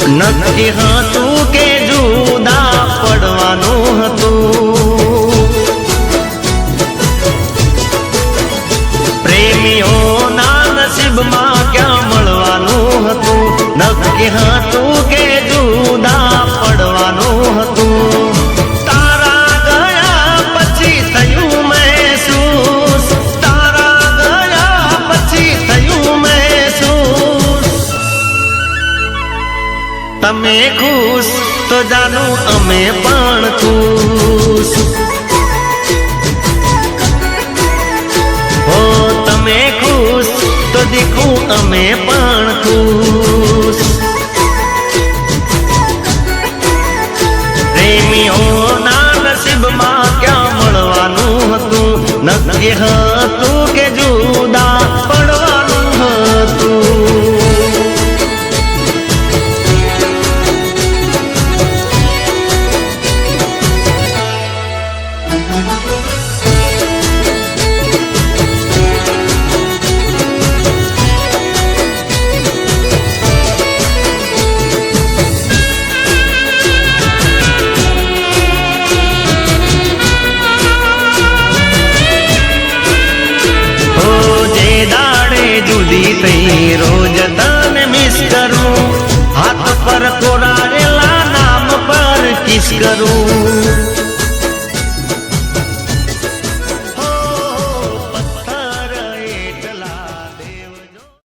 નક્કી હતું કે જુદા પડવાનું હતું, પ્રેમીઓના નસીબમાં ક્યાં મળવાનું હતું, નક્કી હતું કે જુદા પડવાનું હતું. તારા ગયા પછી થયું મહેસૂસ, તારા ગયા પછી થયું મહેસૂસ. તમે ખુશ તો જાનું અમે પણ ખુશ, હો તમે ખુશ તો દીખું અમે પણ ખુશ. પ્રેમીઓના નસીબમાં ક્યાં મળવાનું હતું, નક્કી હતું કે જુદા પડવાનું હતું. જુદી થઈ રોજ તને મિસ કરું, હાથ પર કોરાયેલા નામ પર કિસ કરું.